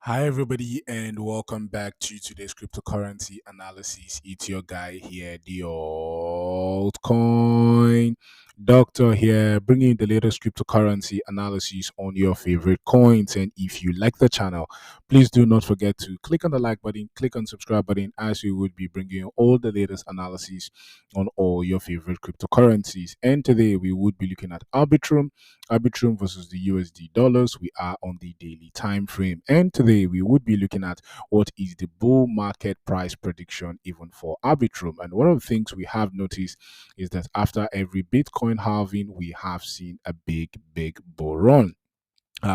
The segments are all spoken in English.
Hi, everybody, and welcome back to today's cryptocurrency analysis. It's your guy here, the altcoin doctor here, bringing you the latest cryptocurrency analysis on your favorite coins. And if you like the channel, please do not forget to click on the like button, click on subscribe button, as we would be bringing you all the latest analysis on all your favorite cryptocurrencies. And today we would be looking at Arbitrum versus the USD dollars. We are on the daily time frame, and today we would be looking at what is the bull market price prediction even for Arbitrum. And one of the things we have noticed is that after every Bitcoin halving, we have seen a big bull run.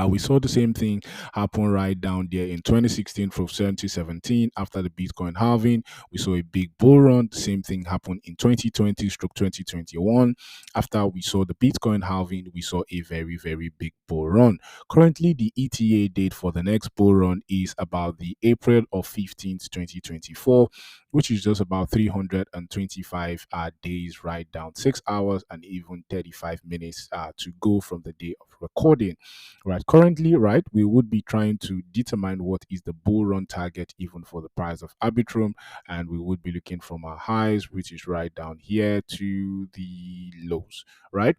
We saw the same thing happen right down there in 2016 from 2017 after the Bitcoin halving. We saw a big bull run. The same thing happened in 2020 stroke 2021. After we saw the Bitcoin halving, we saw a very big bull run. Currently, the ETA date for the next bull run is about the April of 15th, 2024, which is just about 325 days, right down 6 hours and even 35 minutes to go from the day of recording. Right, currently, right, we would be trying to determine what is the bull run target even for the price of Arbitrum, and we would be looking from our highs, which is right down here, to the lows, right?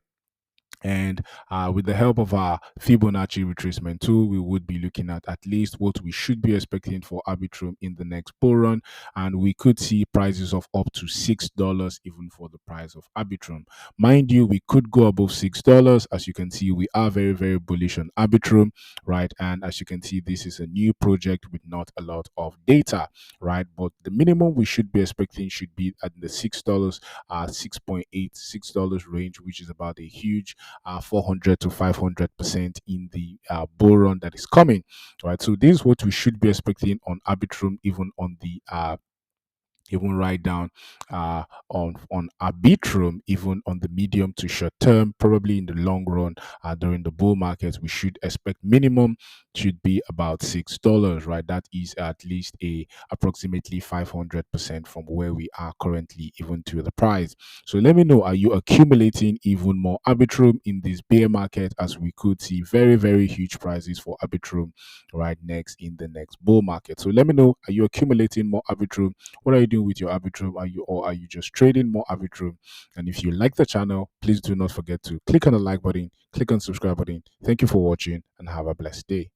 And with the help of our Fibonacci retracement tool, we would be looking at least what we should be expecting for Arbitrum in the next bull run. And we could see prices of up to $6 even for the price of Arbitrum. Mind you, we could go above $6. As you can see, we are very bullish on Arbitrum, right? And as you can see, this is a new project with not a lot of data, right? But the minimum we should be expecting should be at the $6, $6.86 range, which is about a huge 400 to 500% in the bull run that is coming, right? So this is what we should be expecting on Arbitrum, even on the even right down on Arbitrum, even on the medium to short term, probably in the long run, during the bull markets, we should expect minimum should be about $6, right? That is at least a approximately 500% from where we are currently, even to the price. So let me know, are you accumulating even more Arbitrum in this bear market, as we could see very huge prices for Arbitrum right next in the next bull market? So let me know, are you accumulating more Arbitrum? What are you doing with your Arbitrum? Are you just trading more Arbitrum? And if you like the channel, please do not forget to click on the like button, click on subscribe button. Thank you for watching and have a blessed day.